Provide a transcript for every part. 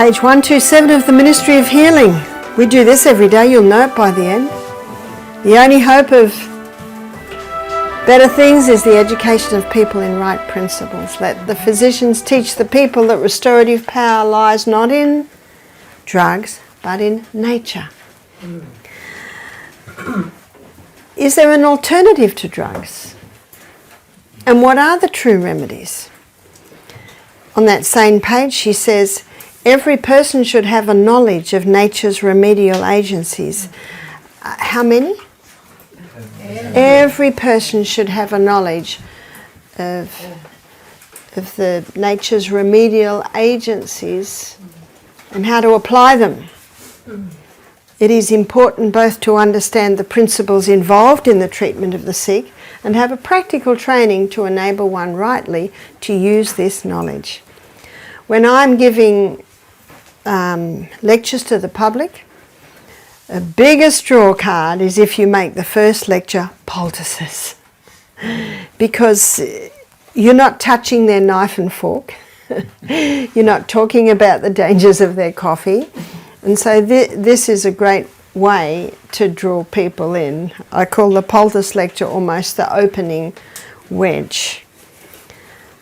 Page 127 of the Ministry of Healing. We do this every day, you'll know it by the end. The only hope of better things is the education of people in right principles. Let the physicians teach the people that restorative power lies not in drugs, but in nature. Is there an alternative to drugs? And what are the true remedies? On that same page, she says, every person should have a knowledge of nature's remedial agencies. How many? Every person should have a knowledge of the nature's remedial agencies and how to apply them. It is important both to understand the principles involved in the treatment of the sick and have a practical training to enable one rightly to use this knowledge. When I'm giving lectures to the public, a biggest draw card is if you make the first lecture poultices, because you're not touching their knife and fork, you're not talking about the dangers of their coffee, and so this is a great way to draw people in. I call the poultice lecture almost the opening wedge.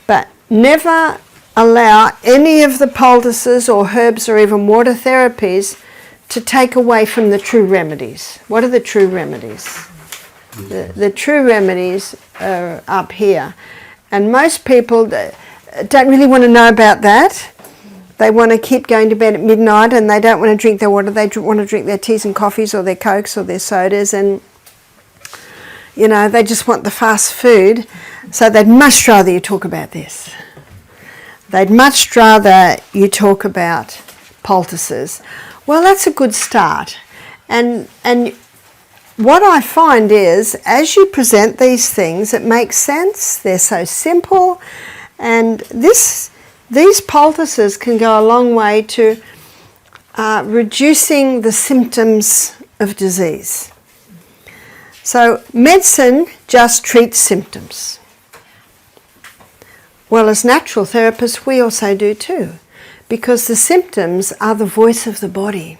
But never allow any of the poultices or herbs or even water therapies to take away from the true remedies. What are the true remedies? The true remedies are up here. And most people don't really want to know about that. They want to keep going to bed at midnight and they don't want to drink their water. They want to drink their teas and coffees or their cokes or their sodas, and you know, they just want the fast food. So they'd much rather you talk about this. They'd much rather you talk about poultices. Well, that's a good start. And what I find is, as you present these things, it makes sense. They're so simple. And these poultices can go a long way to reducing the symptoms of disease. So medicine just treats symptoms. Well, as natural therapists, we also do too, because the symptoms are the voice of the body.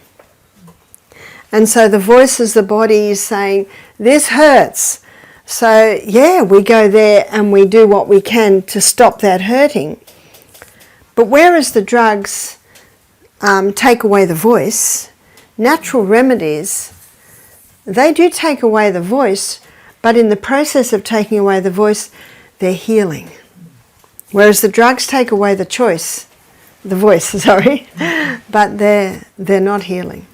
And so the voice of the body is saying, this hurts. So yeah, we go there and we do what we can to stop that hurting. But whereas the drugs take away the voice, natural remedies, they do take away the voice, but in the process of taking away the voice, they're healing. Whereas the drugs take away the voice, sorry, but they're not healing.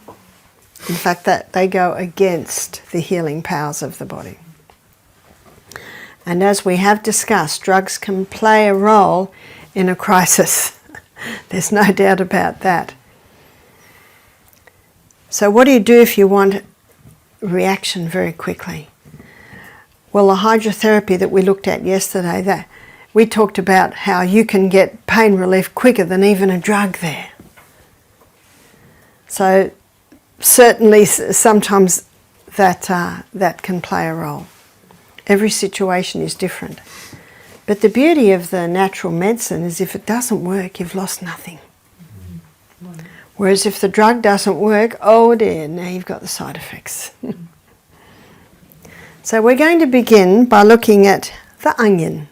In fact, that they go against the healing powers of the body. And as we have discussed, drugs can play a role in a crisis. There's no doubt about that. So what do you do if you want reaction very quickly? Well, the hydrotherapy that we looked at yesterday, we talked about how you can get pain relief quicker than even a drug there. So certainly sometimes that can play a role. Every situation is different. But the beauty of the natural medicine is if it doesn't work, you've lost nothing. Whereas if the drug doesn't work, oh dear, now you've got the side effects. So we're going to begin by looking at the onion.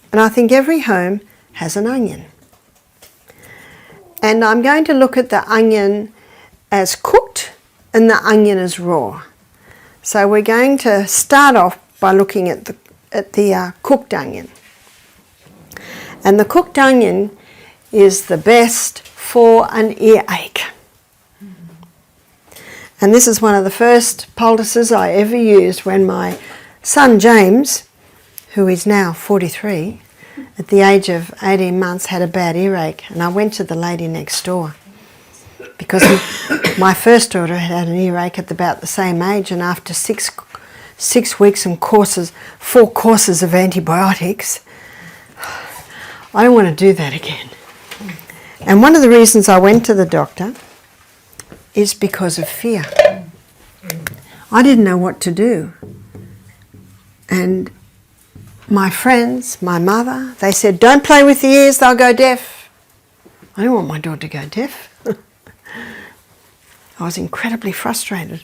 And I think every home has an onion. And I'm going to look at the onion as cooked and the onion as raw. So we're going to start off by looking at the cooked onion. And the cooked onion is the best for an earache. And this is one of the first poultices I ever used when my son James, who is now 43, at the age of 18 months had a bad earache, and I went to the lady next door because my first daughter had an earache at about the same age, and after six weeks and 4 courses of antibiotics, I don't want to do that again. And one of the reasons I went to the doctor is because of fear. I didn't know what to do. And my friends, my mother, they said, don't play with the ears, they'll go deaf. I don't want my daughter to go deaf. I was incredibly frustrated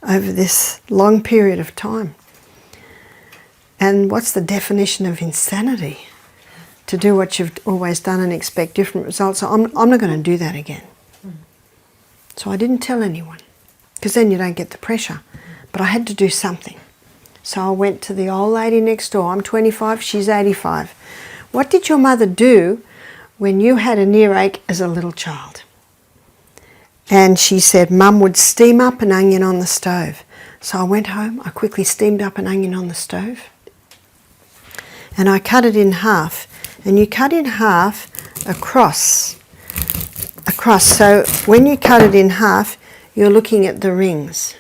over this long period of time. And what's the definition of insanity? To do what you've always done and expect different results. So I'm not going to do that again. So I didn't tell anyone, because then you don't get the pressure. But I had to do something. So I went to the old lady next door. I'm 25, she's 85. What did your mother do when you had an earache as a little child? And she said, Mum would steam up an onion on the stove. So I went home, I quickly steamed up an onion on the stove. And I cut it in half. And you cut in half across. So when you cut it in half, you're looking at the rings.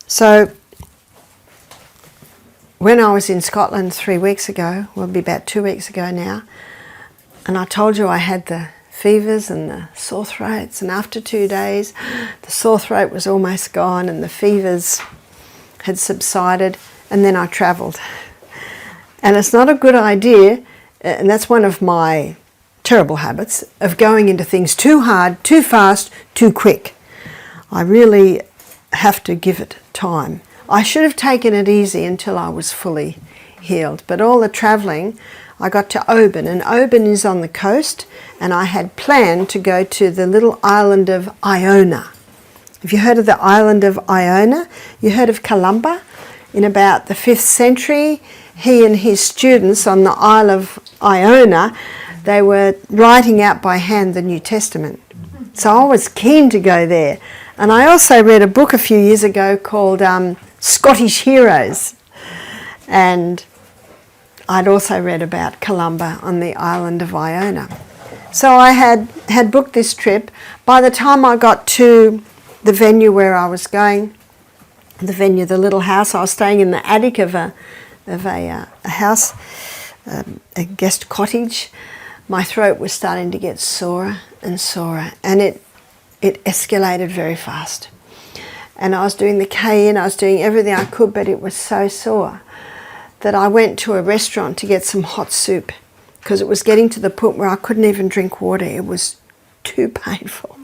So when I was in Scotland 3 weeks ago, well, it'll be about 2 weeks ago now, and I told you I had the fevers and the sore throats, and after 2 days the sore throat was almost gone and the fevers had subsided, and then I travelled. And it's not a good idea, and that's one of my terrible habits, of going into things too hard, too fast, too quick. I really have to give it time. I should have taken it easy until I was fully healed, but all the travelling, I got to Oban, and Oban is on the coast, and I had planned to go to the little island of Iona. Have you heard of the island of Iona? You heard of Columba? In about the 5th century, he and his students on the Isle of Iona, they were writing out by hand the New Testament. So I was keen to go there. And I also read a book a few years ago called Scottish Heroes. And I'd also read about Columba on the island of Iona. So I had booked this trip. By the time I got to the venue where I was going, the little house, I was staying in the attic of a house, a guest cottage. My throat was starting to get sorer and sorer, and it escalated very fast. And I was doing the K-in, I was doing everything I could, but it was so sore that I went to a restaurant to get some hot soup, because it was getting to the point where I couldn't even drink water. It was too painful.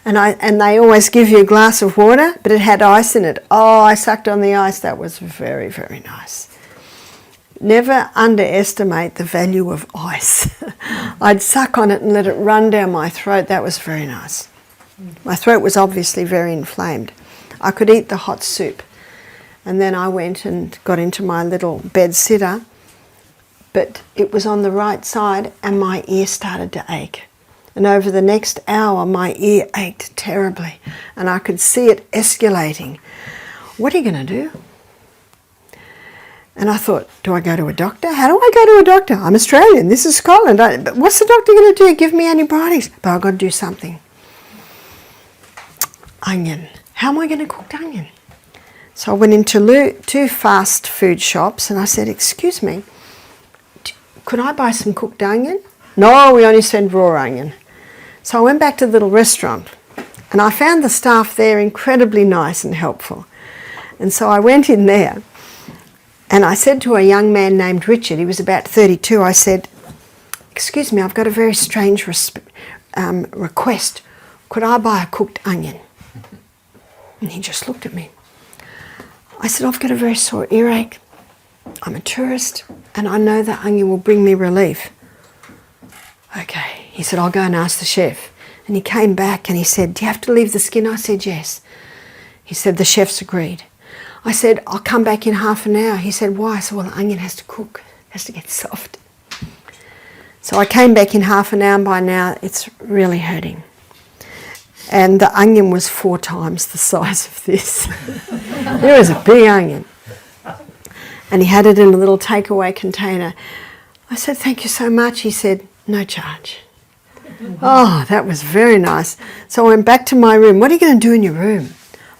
And they always give you a glass of water, but it had ice in it. Oh, I sucked on the ice. That was very, very nice. Never underestimate the value of ice. I'd suck on it and let it run down my throat. That was very nice. My throat was obviously very inflamed. I could eat the hot soup. And then I went and got into my little bed sitter, but it was on the right side and my ear started to ache. And over the next hour, my ear ached terribly, and I could see it escalating. What are you going to do? And I thought, do I go to a doctor? How do I go to a doctor? I'm Australian, this is Scotland. But what's the doctor going to do? Give me antibiotics. But I've got to do something. Onion. How am I going to cook onion? So I went into 2 fast food shops and I said, excuse me, could I buy some cooked onion? No, we only send raw onion. So I went back to the little restaurant and I found the staff there incredibly nice and helpful. And so I went in there and I said to a young man named Richard, he was about 32, I said, excuse me, I've got a very strange request. Could I buy a cooked onion? And he just looked at me. I said, I've got a very sore earache. I'm a tourist and I know that onion will bring me relief. Okay, he said, I'll go and ask the chef. And he came back and he said, do you have to leave the skin? I said, yes. He said, the chef's agreed. I said, I'll come back in half an hour. He said, why? I said, well, the onion has to cook, has to get soft. So I came back in half an hour, and by now it's really hurting. And the onion was 4 times the size of this. It was a big onion. And he had it in a little takeaway container. I said, thank you so much. He said, no charge. Oh, that was very nice. So I went back to my room. What are you going to do in your room?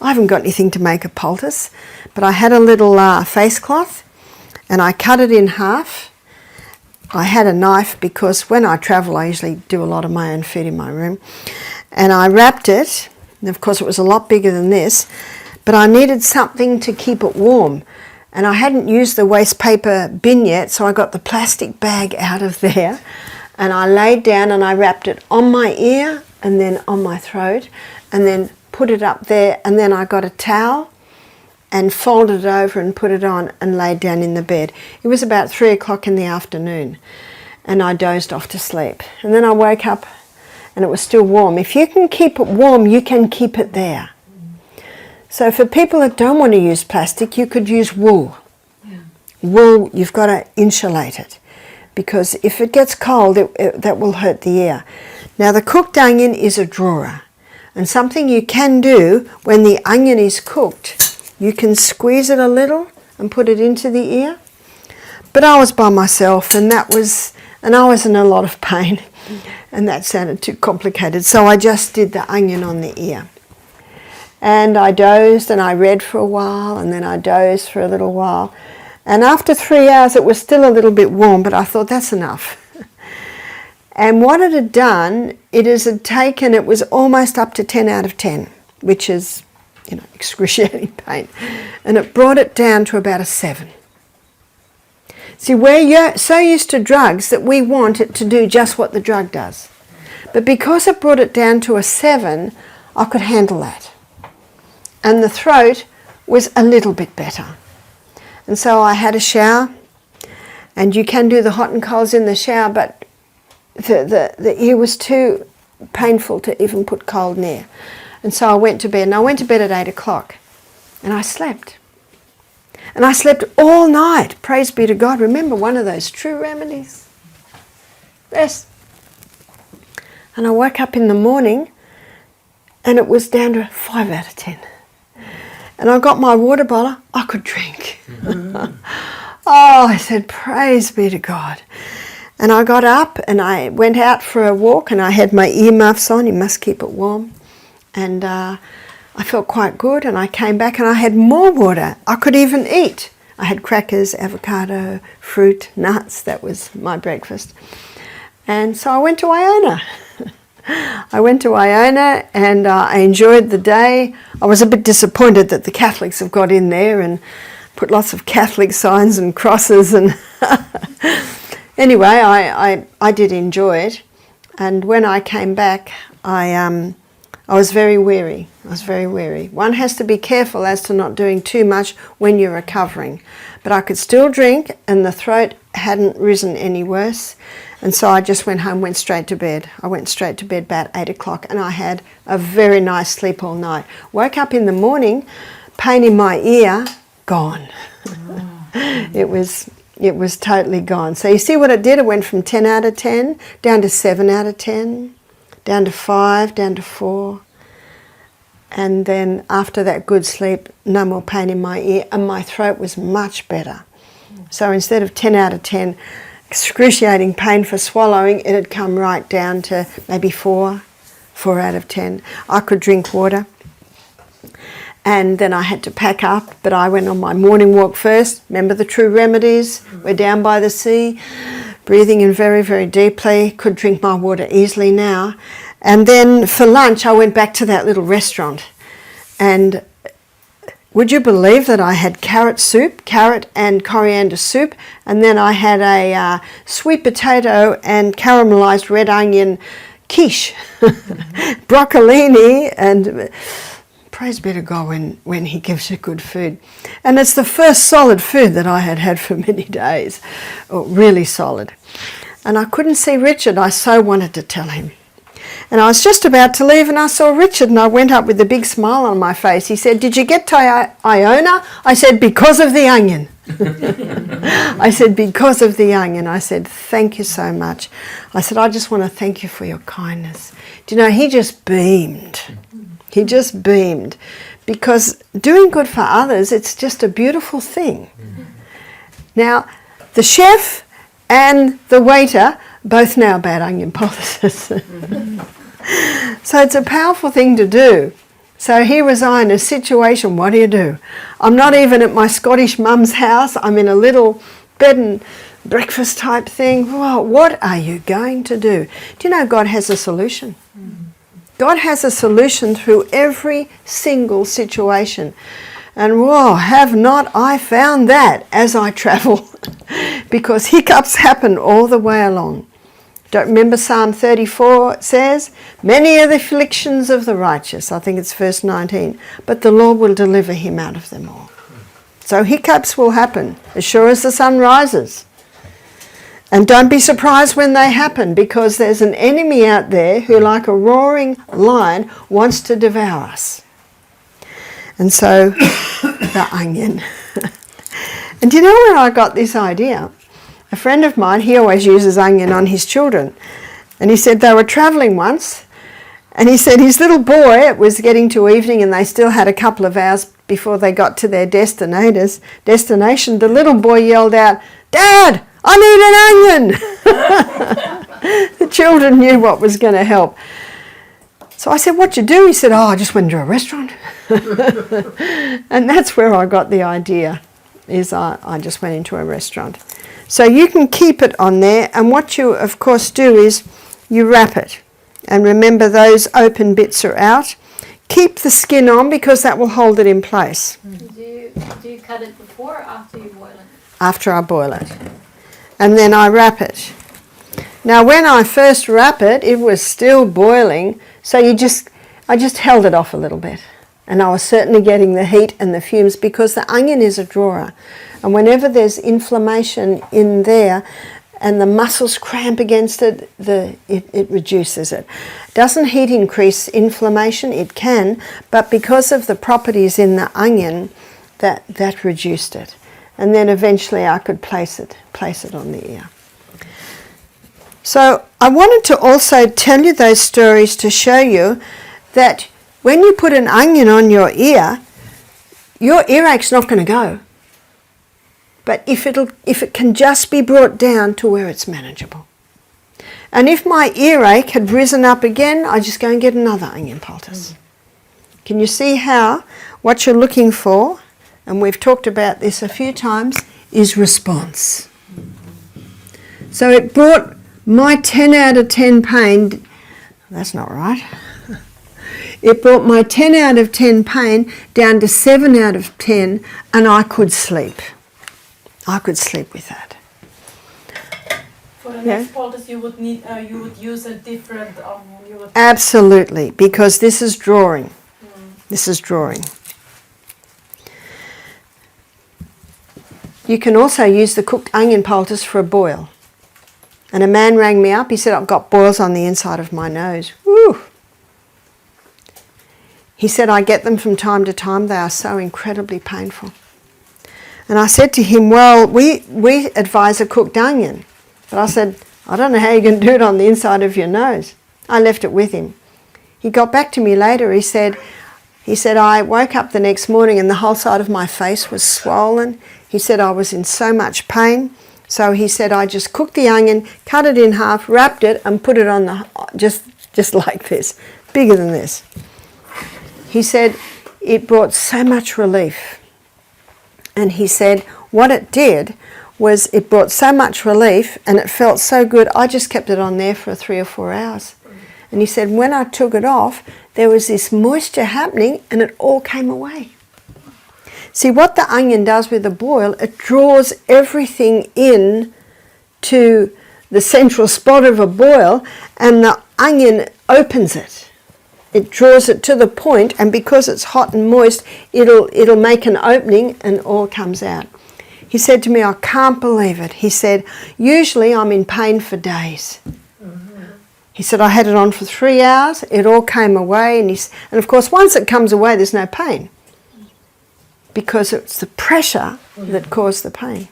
I haven't got anything to make a poultice, but I had a little face cloth and I cut it in half. I had a knife because when I travel I usually do a lot of my own food in my room. And I wrapped it, and of course it was a lot bigger than this, but I needed something to keep it warm. And I hadn't used the waste paper bin yet, so I got the plastic bag out of there and I laid down and I wrapped it on my ear, and then on my throat, and then put it up there, and then I got a towel and folded it over and put it on and laid down in the bed. It was about 3 o'clock in the afternoon, and I dozed off to sleep. And then I woke up and it was still warm. If you can keep it warm, you can keep it there. So for people that don't want to use plastic, you could use wool. Yeah. Wool, you've got to insulate it, because if it gets cold, that will hurt the ear. Now the cooked onion is a drawer, and something you can do when the onion is cooked, you can squeeze it a little and put it into the ear. But I was by myself, and I was in a lot of pain, and that sounded too complicated, so I just did the onion on the ear. And I dozed and I read for a while, and then I dozed for a little while. And after 3 hours it was still a little bit warm, but I thought that's enough. And what it had done, it was almost up to 10 out of 10, which is, excruciating pain. And it brought it down to about a 7. See, we're so used to drugs that we want it to do just what the drug does. But because it brought it down to a 7, I could handle that. And the throat was a little bit better. And so I had a shower, and you can do the hot and colds in the shower, but the ear was too painful to even put cold near. And so I went to bed, and I went to bed at 8 o'clock, and I slept. And I slept all night, praise be to God. Remember, one of those true remedies. Rest. And I woke up in the morning, and it was down to 5 out of 10. And I got my water bottle, I could drink. I said, praise be to God. And I got up and I went out for a walk, and I had my earmuffs on, you must keep it warm. And I felt quite good, and I came back and I had more water. I could even eat. I had crackers, avocado, fruit, nuts. That was my breakfast. And so I went to Iona. And I enjoyed the day. I was a bit disappointed that the Catholics have got in there and put lots of Catholic signs and crosses. And anyway, I did enjoy it. And when I came back, I was very weary. One has to be careful as to not doing too much when you're recovering. But I could still drink, and the throat hadn't risen any worse. And so I just went home, went straight to bed. I went straight to bed about 8 o'clock, and I had a very nice sleep all night. Woke up in the morning, pain in my ear, gone. It was totally gone. So you see what it did? It went from 10 out of 10 down to 7 out of 10, down to 5, down to 4. And then after that good sleep, no more pain in my ear, and my throat was much better. So instead of 10 out of 10, excruciating pain for swallowing, it had come right down to maybe 4 out of 10. I could drink water, and then I had to pack up, but I went on my morning walk first. Remember the true remedies? We're down by the sea, breathing in very, very deeply. Could drink my water easily now. And then for lunch, I went back to that little restaurant, and would you believe that I had carrot and coriander soup, and then I had a sweet potato and caramelized red onion quiche, broccolini, and praise be to God when he gives you good food. And it's the first solid food that I had for many days, really solid. And I couldn't see Richard, I so wanted to tell him. And I was just about to leave, and I saw Richard, and I went up with a big smile on my face. He said, "Did you get to Iona?" I said, "Because of the onion." I said, "Because of the onion." I said, "Thank you so much." I said, "I just want to thank you for your kindness." Do you know, he just beamed. He just beamed. Because doing good for others, it's just a beautiful thing. Now, the chef and the waiter both know about onion poultices. So it's a powerful thing to do. So here was I in a situation, what do? I'm not even at my Scottish mum's house. I'm in a little bed and breakfast type thing. Well, what are you going to do? Do you know God has a solution? God has a solution through every single situation. And whoa, have not I found that as I travel. Because hiccups happen all the way along. Don't remember Psalm 34 says, many are the afflictions of the righteous, I think it's verse 19, but the Lord will deliver him out of them all. So hiccups will happen as sure as the sun rises. And don't be surprised when they happen, because there's an enemy out there who, like a roaring lion, wants to devour us. And so, the onion. And do you know where I got this idea? A friend of mine, he always uses onion on his children. And he said they were travelling once, and he said his little boy, it was getting to evening and they still had a couple of hours before they got to their destination. The little boy yelled out, "Dad, I need an onion!" The children knew what was going to help. So I said, "What'd you do?" He said, "Oh, I just went to a restaurant." And that's where I got the idea, is I just went into a restaurant. So you can keep it on there, and what you of course do is you wrap it. And remember, those open bits are out. Keep the skin on, because that will hold it in place. Do you cut it before or after you boil it? After I boil it. And then I wrap it. Now when I first wrap it, it was still boiling, so I just held it off a little bit. And I was certainly getting the heat and the fumes, because the onion is a drawer. And whenever there's inflammation in there and the muscles cramp against it, it reduces it. Doesn't heat increase inflammation? It can, but because of the properties in the onion, that reduced it. And then eventually I could place it on the ear. So I wanted to also tell you those stories to show you that when you put an onion on your earache's not going to go. But if it can just be brought down to where it's manageable. And if my earache had risen up again, I just go and get another onion poultice. Can you see how what you're looking for, and we've talked about this a few times, is response. So it brought my 10 out of 10 pain, that's not right. It brought my 10 out of 10 pain down to 7 out of 10, and I could sleep. I could sleep with that. For the next poultice, you would use a different. Absolutely, because this is drawing. This is drawing. You can also use the cooked onion poultice for a boil. And a man rang me up. He said, "I've got boils on the inside of my nose." Woo! He said, "I get them from time to time. They are so incredibly painful." And I said to him, "Well, we advise a cooked onion." But I said, "I don't know how you can do it on the inside of your nose." I left it with him. He got back to me later. He said, "I woke up the next morning and the whole side of my face was swollen." He said, "I was in so much pain." So he said, "I just cooked the onion, cut it in half, wrapped it, and put it on just like this, bigger than this." He said, "It brought so much relief." And he said, what it did was it brought so much relief and it felt so good, I just kept it on there for 3 or 4 hours. And he said, when I took it off, there was this moisture happening and it all came away. See, what the onion does with a boil, it draws everything in to the central spot of a boil, and the onion opens it. It draws it to the point, and because it's hot and moist, it'll make an opening and all comes out. He said to me, "I can't believe it." He said, "Usually I'm in pain for days." He said, "I had it on for 3 hours, it all came away," and of course once it comes away there's no pain, because it's the pressure that caused the pain.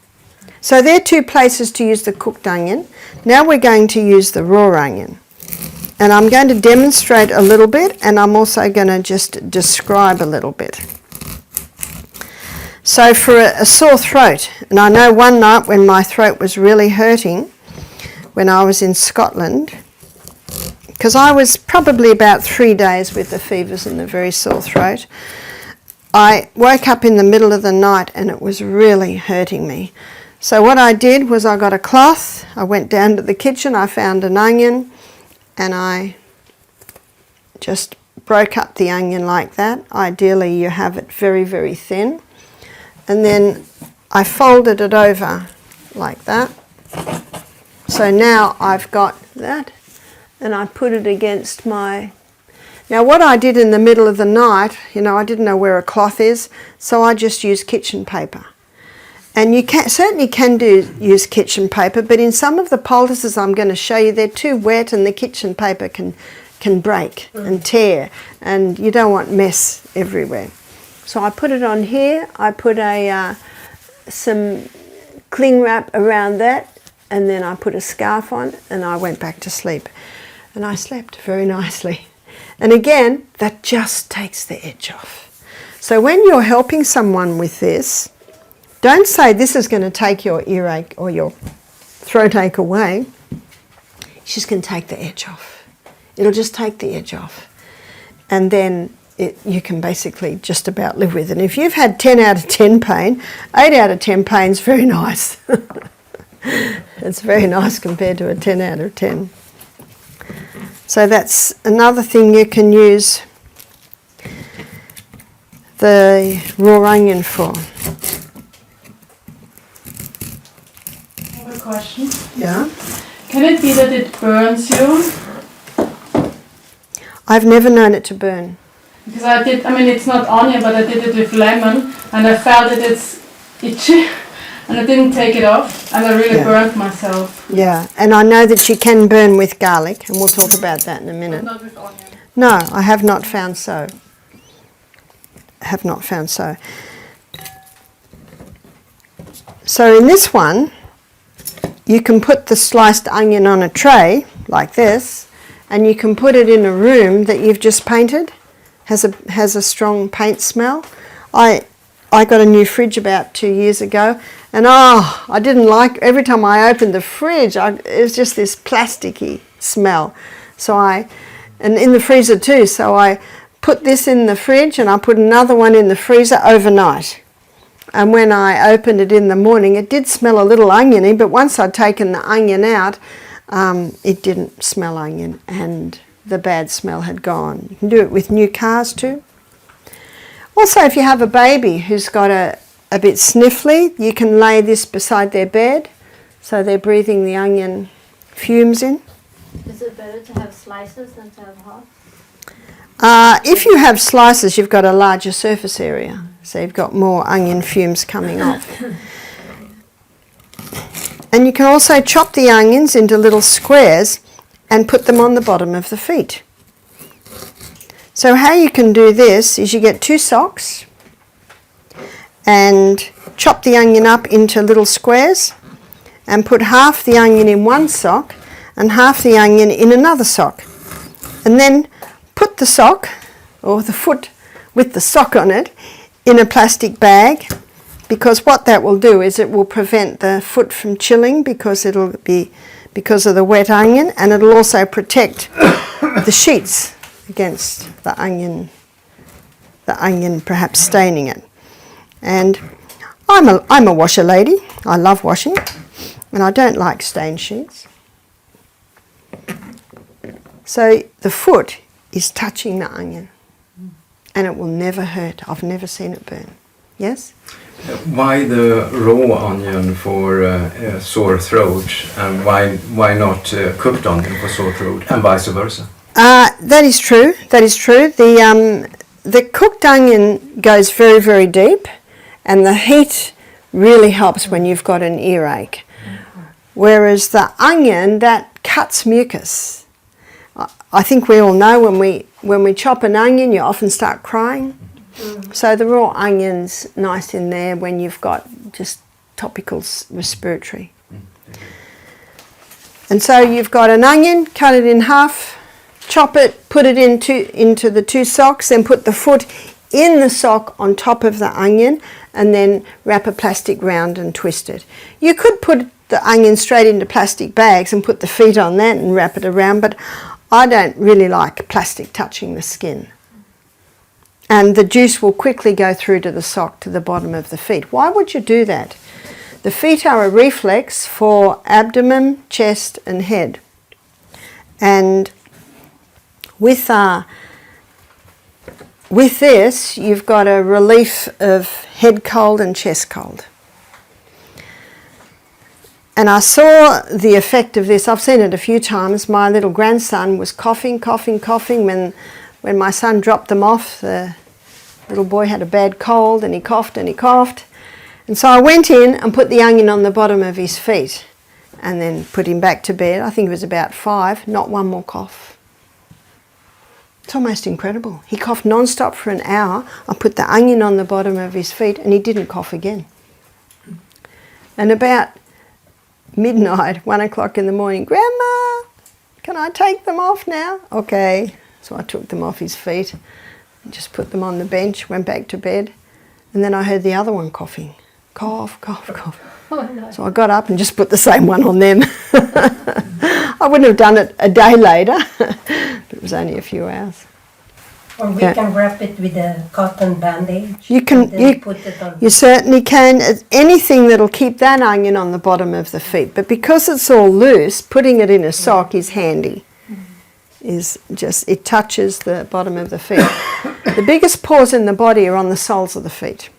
So there are 2 places to use the cooked onion. Now we're going to use the raw onion. And I'm going to demonstrate a little bit, and I'm also going to just describe a little bit. So for a sore throat, and I know one night when my throat was really hurting, when I was in Scotland, because I was probably about 3 days with the fevers and the very sore throat, I woke up in the middle of the night and it was really hurting me. So what I did was I got a cloth, I went down to the kitchen, I found an onion, and I just broke up the onion like that. Ideally you have it very, very thin. And then I folded it over like that. So now I've got that, and I put it against my... Now what I did in the middle of the night, you know, I didn't know where a cloth is, so I just used kitchen paper. And you certainly can use kitchen paper, but in some of the poultices I'm going to show you, they're too wet and the kitchen paper can break and tear, and you don't want mess everywhere. So I put it on here, I put some cling wrap around that, and then I put a scarf on, and I went back to sleep. And I slept very nicely. And again, that just takes the edge off. So when you're helping someone with this, don't say this is going to take your earache or your throat ache away. It's just going to take the edge off. It'll just take the edge off. And then you can basically just about live with it. And if you've had 10 out of 10 pain, 8 out of 10 pain is very nice. It's very nice compared to a 10 out of 10. So that's another thing you can use the raw onion for. I have a question. Yeah? Can it be that it burns you? I've never known it to burn. Because I mean it's not onion, but I did it with lemon and I felt that it's itchy and I didn't take it off and I really burnt myself. Yeah, and I know that you can burn with garlic, and we'll talk about that in a minute. But not with onion. No, I have not found so. Have not found so. So in this one, you can put the sliced onion on a tray like this, and you can put it in a room that you've just painted. Has a strong paint smell. I got a new fridge about 2 years ago, and I didn't like, every time I opened the fridge, it was just this plasticky smell. So and in the freezer too, so I put this in the fridge and I put another one in the freezer overnight. And when I opened it in the morning, it did smell a little oniony, but once I'd taken the onion out, it didn't smell onion, and the bad smell had gone. You can do it with new cars too. Also, if you have a baby who's got a bit sniffly, you can lay this beside their bed so they're breathing the onion fumes in. Is it better to have slices than to have half? If you have slices, you've got a larger surface area, so you've got more onion fumes coming off. And you can also chop the onions into little squares and put them on the bottom of the feet. So how you can do this is you get 2 socks and chop the onion up into little squares and put half the onion in one sock and half the onion in another sock. And then put the sock, or the foot with the sock on it, in a plastic bag, because what that will do is it will prevent the foot from chilling because of the wet onion, and it'll also protect the sheets against the onion perhaps staining it. And I'm a washer lady. I love washing, and I don't like stained sheets. So the foot is touching the onion, and it will never hurt. I've never seen it burn. Yes? Why the raw onion for sore throat, and why not cooked onion for sore throat, and vice versa? That is true. That is true. The cooked onion goes very, very deep, and the heat really helps when you've got an earache. Whereas the onion, that cuts mucus. I think we all know when we chop an onion, you often start crying. So the raw onion's nice in there when you've got just topical respiratory. And so you've got an onion, cut it in half, chop it, put it into the 2 socks, then put the foot in the sock on top of the onion, and then wrap a plastic round and twist it. You could put the onion straight into plastic bags and put the feet on that and wrap it around, but I don't really like plastic touching the skin. And the juice will quickly go through to the sock, to the bottom of the feet. Why would you do that? The feet are a reflex for abdomen, chest and head. And with this, you've got a relief of head cold and chest cold. And I saw the effect of this. I've seen it a few times. My little grandson was coughing when my son dropped them off. The little boy had a bad cold and he coughed and he coughed. And so I went in and put the onion on the bottom of his feet and then put him back to bed. I think it was about 5, not one more cough. It's almost incredible. He coughed non-stop for an hour. I put the onion on the bottom of his feet and he didn't cough again. And about midnight, 1 o'clock in the morning, Grandma, can I take them off now? Okay. So I took them off his feet and just put them on the bench, went back to bed, and then I heard the other one coughing. Cough, cough, cough. Oh, no. So I got up and just put the same one on them. I wouldn't have done it a day later, but it was only a few hours. Or we can wrap it with a cotton bandage. You can, and then put it on. you certainly can. Anything that'll keep that onion on the bottom of the feet. But because it's all loose, putting it in a sock is handy. It touches the bottom of the feet. The biggest pores in the body are on the soles of the feet.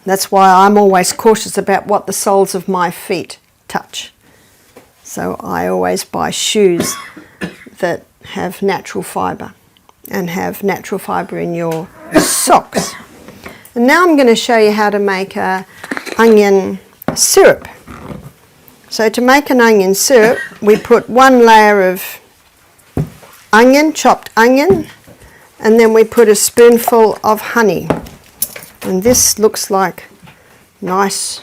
That's why I'm always cautious about what the soles of my feet touch. So I always buy shoes that have natural fibre and have natural fibre in your socks. And now I'm going to show you how to make a onion syrup. So to make an onion syrup, we put 1 layer of onion, chopped onion, and then we put a spoonful of honey. And this looks like nice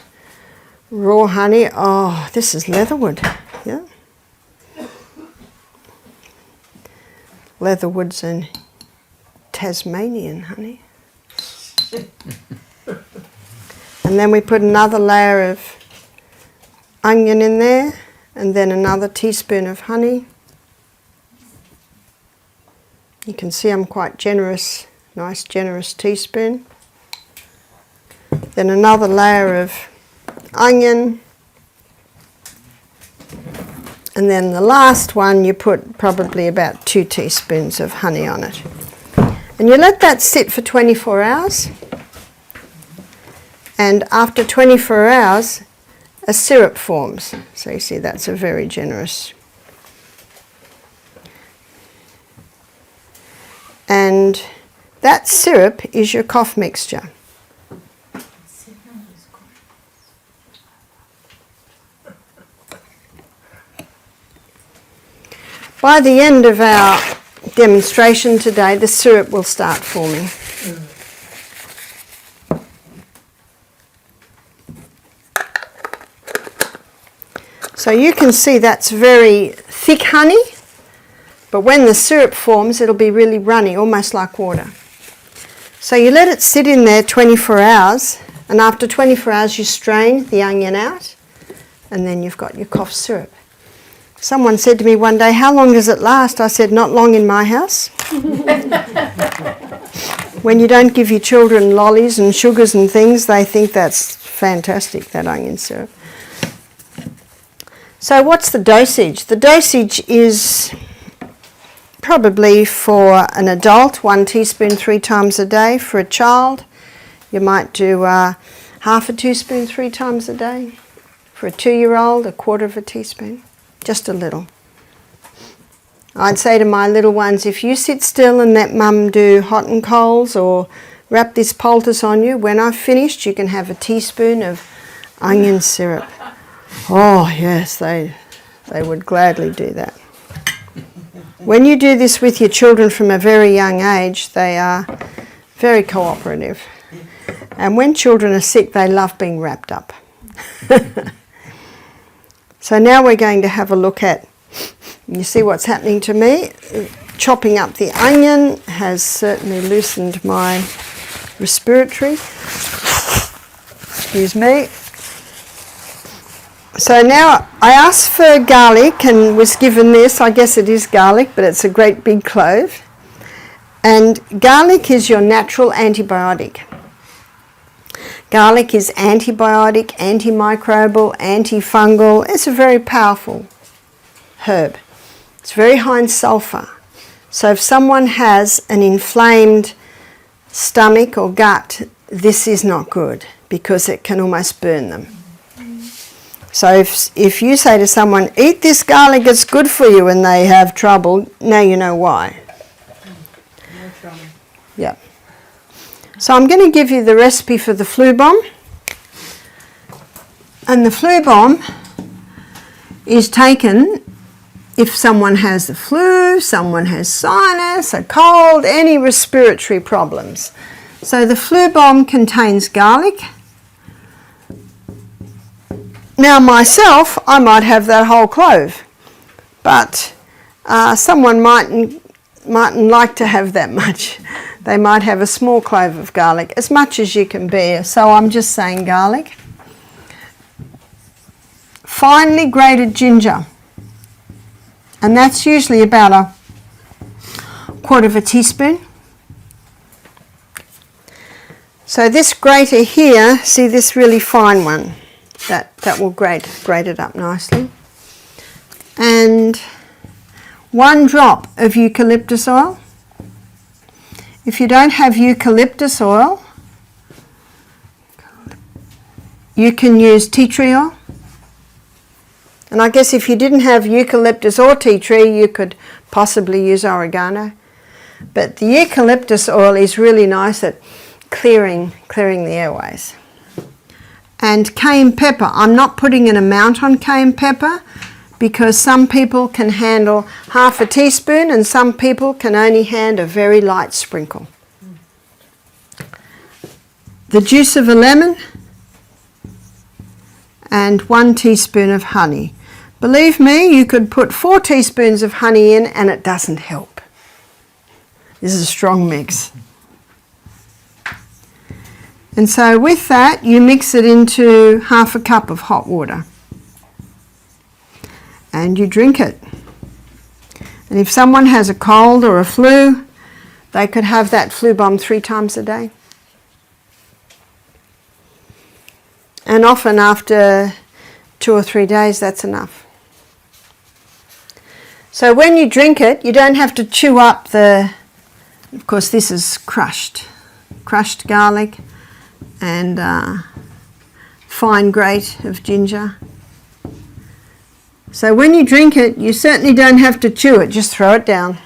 raw honey. Oh, this is leatherwood, yeah? Leatherwoods and Tasmanian honey. And then we put another layer of onion in there, and then another teaspoon of honey. You can see I'm quite generous, nice generous teaspoon. Then another layer of onion. And then the last one, you put probably about 2 teaspoons of honey on it. And you let that sit for 24 hours. And after 24 hours, a syrup forms. So you see that's a very generous. And that syrup is your cough mixture. By the end of our demonstration today, the syrup will start forming. So you can see that's very thick honey, but when the syrup forms, it'll be really runny, almost like water. So you let it sit in there 24 hours, and after 24 hours you strain the onion out, and then you've got your cough syrup. Someone said to me one day, "How long does it last?" I said, "Not long in my house." When you don't give your children lollies and sugars and things, they think that's fantastic, that onion syrup. So what's the dosage? The dosage is probably for an adult, 1 teaspoon 3 times a day. For a child, you might do half a teaspoon 3 times a day. For a 2-year-old, 1/4 teaspoon. Just a little. I'd say to my little ones, if you sit still and let Mum do hot and colds or wrap this poultice on you, when I've finished you can have a teaspoon of onion syrup. Oh yes, they would gladly do that. When you do this with your children from a very young age, they are very cooperative. And when children are sick, they love being wrapped up. So now we're going to have a look at, you see what's happening to me. Chopping up the onion has certainly loosened my respiratory. Excuse me. So now I asked for garlic and was given this. I guess it is garlic, but it's a great big clove. And garlic is your natural antibiotic. Garlic is antibiotic, antimicrobial, antifungal. It's a very powerful herb. It's very high in sulfur. So if someone has an inflamed stomach or gut, this is not good because it can almost burn them. So if you say to someone, eat this garlic, it's good for you, and they have trouble, now you know why. No trouble. Yeah. So I'm going to give you the recipe for the flu bomb. And the flu bomb is taken if someone has the flu, someone has sinus, a cold, any respiratory problems. So the flu bomb contains garlic. Now myself, I might have that whole clove, but someone mightn't like to have that much. They might have a small clove of garlic, as much as you can bear. So I'm just saying garlic. Finely grated ginger, and that's usually about a quarter of a teaspoon. So this grater here, see this really fine one, that will grate it up nicely. And 1 drop of eucalyptus oil. If you don't have eucalyptus oil, you can use tea tree oil. And I guess if you didn't have eucalyptus or tea tree, you could possibly use oregano. But the eucalyptus oil is really nice at clearing the airways. And cayenne pepper. I'm not putting an amount on cayenne pepper because some people can handle half a teaspoon and some people can only handle a very light sprinkle. The juice of a lemon and 1 teaspoon of honey. Believe me, you could put 4 teaspoons of honey in and it doesn't help. This is a strong mix. And so with that, you mix it into half a cup of hot water. And you drink it. And if someone has a cold or a flu, they could have that flu bomb 3 times a day. And often after 2 or 3 days, that's enough. So when you drink it, you don't have to chew up of course this is crushed garlic and fine grate of ginger. So when you drink it, you certainly don't have to chew it, just throw it down.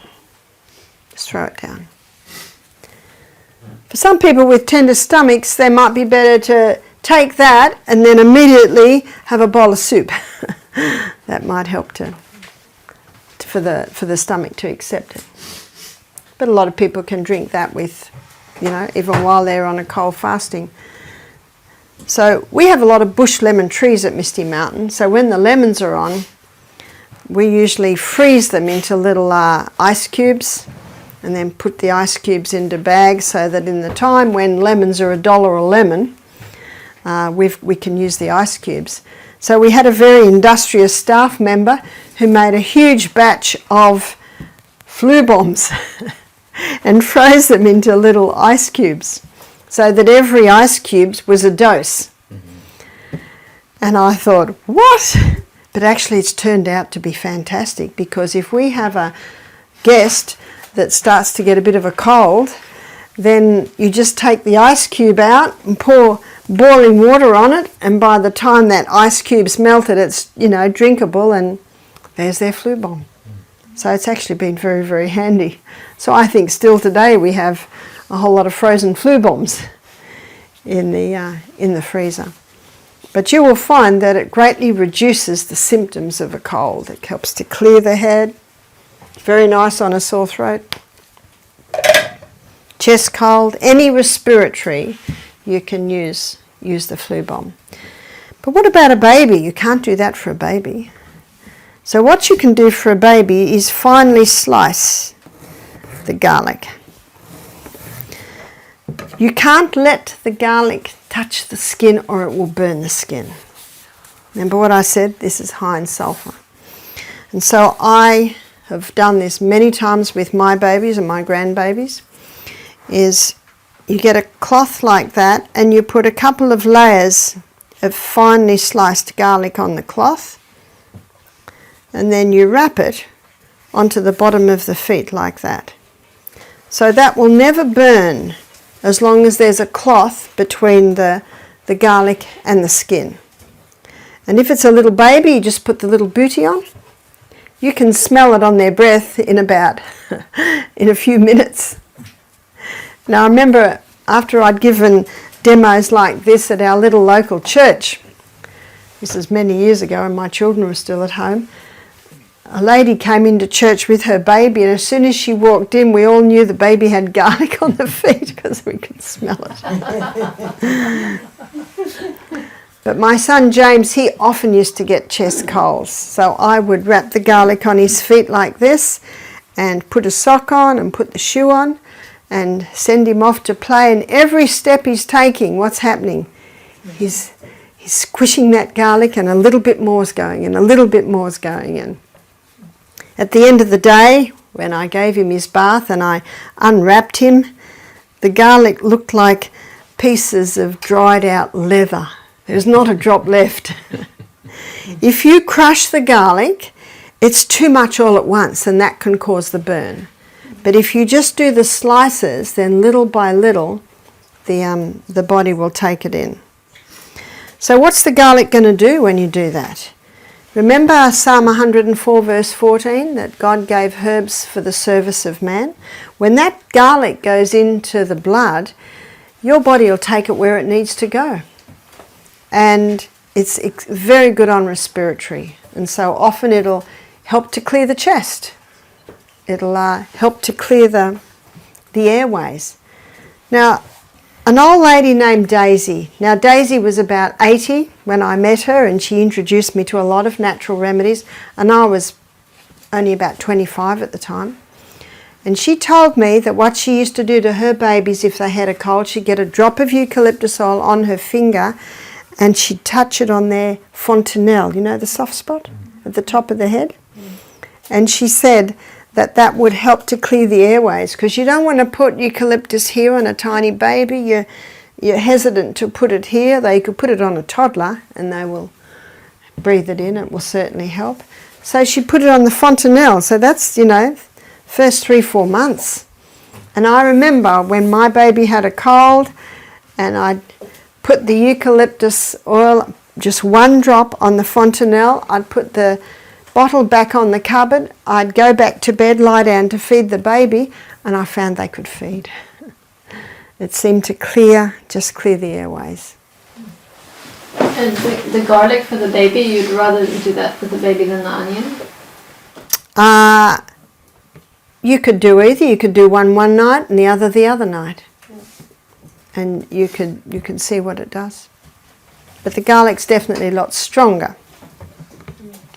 Just throw it down. For some people with tender stomachs, they might be better to take that and then immediately have a bowl of soup. That might help for the stomach to accept it. But a lot of people can drink that with, even while they're on a cold fasting. So we have a lot of bush lemon trees at Misty Mountain. So when the lemons are on, we usually freeze them into little ice cubes and then put the ice cubes into bags so that in the time when lemons are $1 a lemon, we can use the ice cubes. So we had a very industrious staff member who made a huge batch of flu bombs and froze them into little ice cubes so that every ice cube was a dose. And I thought, what? But actually it's turned out to be fantastic, because if we have a guest that starts to get a bit of a cold, then you just take the ice cube out and pour boiling water on it, and by the time that ice cube's melted, it's drinkable, and there's their flu bomb. So it's actually been very, very handy. So I think still today we have a whole lot of frozen flu bombs in the freezer. But you will find that it greatly reduces the symptoms of a cold. It helps to clear the head. Very nice on a sore throat. Chest cold, any respiratory, you can use the flu bomb. But what about a baby? You can't do that for a baby. So what you can do for a baby is finely slice the garlic. You can't let the garlic touch the skin or it will burn the skin. Remember what I said? This is high in sulfur. And so I have done this many times with my babies and my grandbabies, is you get a cloth like that and you put a couple of layers of finely sliced garlic on the cloth, and then you wrap it onto the bottom of the feet like that. So that will never burn as long as there's a cloth between the garlic and the skin. And if it's a little baby, you just put the little booty on. You can smell it on their breath in a few minutes. Now I remember after I'd given demos like this at our little local church, this is many years ago and my children were still at home, a lady came into church with her baby, and as soon as she walked in, we all knew the baby had garlic on the feet because we could smell it. But my son James, he often used to get chest colds, so I would wrap the garlic on his feet like this and put a sock on and put the shoe on and send him off to play, and every step he's taking, what's happening? He's squishing that garlic, and a little bit more is going, and a little bit more is going. And at the end of the day, when I gave him his bath and I unwrapped him, the garlic looked like pieces of dried out leather. There's not a drop left. If you crush the garlic, it's too much all at once, and that can cause the burn. But if you just do the slices, then little by little, the body will take it in. So what's the garlic going to do when you do that? Remember Psalm 104 verse 14, that God gave herbs for the service of man? When that garlic goes into the blood, your body will take it where it needs to go. And it's very good on respiratory. And so often it'll help to clear the chest. It'll help to clear the airways. Now, an old lady named Daisy. Now, Daisy was about 80 when I met her, and she introduced me to a lot of natural remedies, and I was only about 25 at the time. And she told me that what she used to do to her babies if they had a cold, she'd get a drop of eucalyptus oil on her finger and she'd touch it on their fontanelle, you know, the soft spot at the top of the head. And she said that that would help to clear the airways, because you don't want to put eucalyptus here on a tiny baby. You're hesitant to put it here. They could put it on a toddler and they will breathe it in. It will certainly help. So she put it on the fontanelle. So that's, you know, first 3-4 months. And I remember when my baby had a cold and I'd put the eucalyptus oil, just one drop on the fontanelle. I'd put the bottle back on the cupboard. I'd go back to bed, lie down to feed the baby, and I found they could feed. It seemed to just clear the airways. And the garlic for the baby, you'd rather do that for the baby than the onion? You could do either. You could do one night and the other night. And you can see what it does. But the garlic's definitely a lot stronger.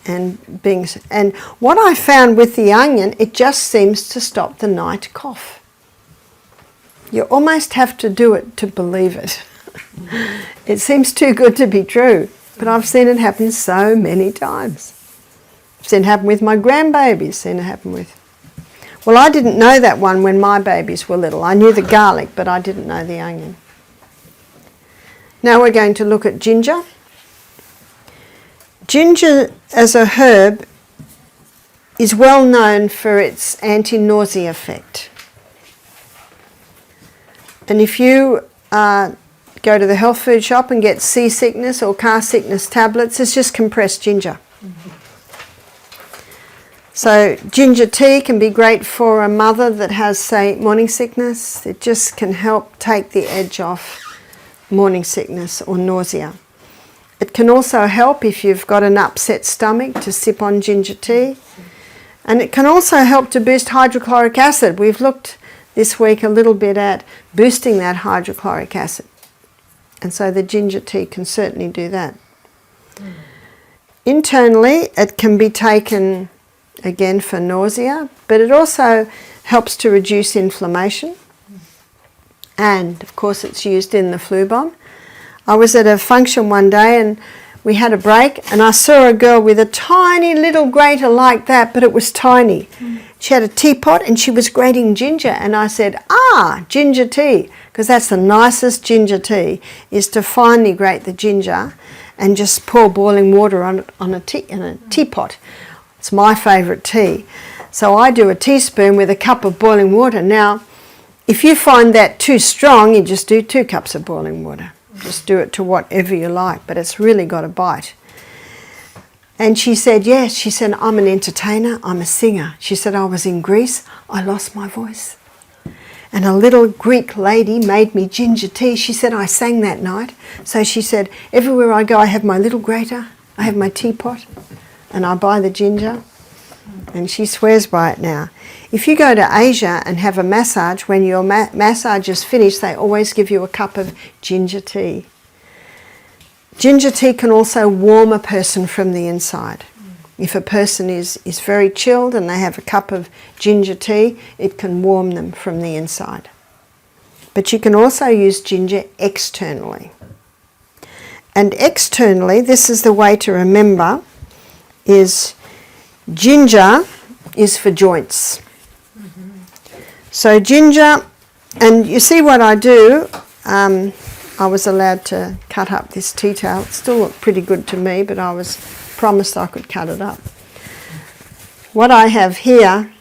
And what I found with the onion, it just seems to stop the night cough. You almost have to do it to believe it. It seems too good to be true, but I've seen it happen so many times. I've seen it happen with my grandbabies, seen it happen with... Well, I didn't know that one when my babies were little. I knew the garlic, but I didn't know the onion. Now we're going to look at ginger. Ginger as a herb is well known for its anti-nausea effect. And if you go to the health food shop and get seasickness or car sickness tablets, it's just compressed ginger. So ginger tea can be great for a mother that has, say, morning sickness. It just can help take the edge off morning sickness or nausea. It can also help if you've got an upset stomach to sip on ginger tea. And it can also help to boost hydrochloric acid. We've looked this week a little bit at boosting that hydrochloric acid. And so the ginger tea can certainly do that. Internally, it can be taken again for nausea, but it also helps to reduce inflammation. And of course it's used in the flu bomb. I was at a function one day and we had a break and I saw a girl with a tiny little grater like that, but it was tiny. She had a teapot and she was grating ginger, and I said, ginger tea, because that's the nicest ginger tea, is to finely grate the ginger and just pour boiling water on a teapot. It's my favourite tea. So I do a teaspoon with a cup of boiling water. Now, if you find that too strong, you just do 2 cups of boiling water. Just do it to whatever you like, but it's really got a bite. And she said, yes, she said, I'm an entertainer, I'm a singer. She said, I was in Greece, I lost my voice. And a little Greek lady made me ginger tea. She said, I sang that night. So she said, everywhere I go, I have my little grater, I have my teapot, and I buy the ginger. And she swears by it now. If you go to Asia and have a massage, when your massage is finished, they always give you a cup of ginger tea. Ginger tea can also warm a person from the inside. If a person is very chilled and they have a cup of ginger tea, it can warm them from the inside. But you can also use ginger externally. And externally, this is the way to remember, is ginger is for joints. So ginger, and you see what I do, I was allowed to cut up this tea towel. It still looked pretty good to me, but I was promised I could cut it up. What I have here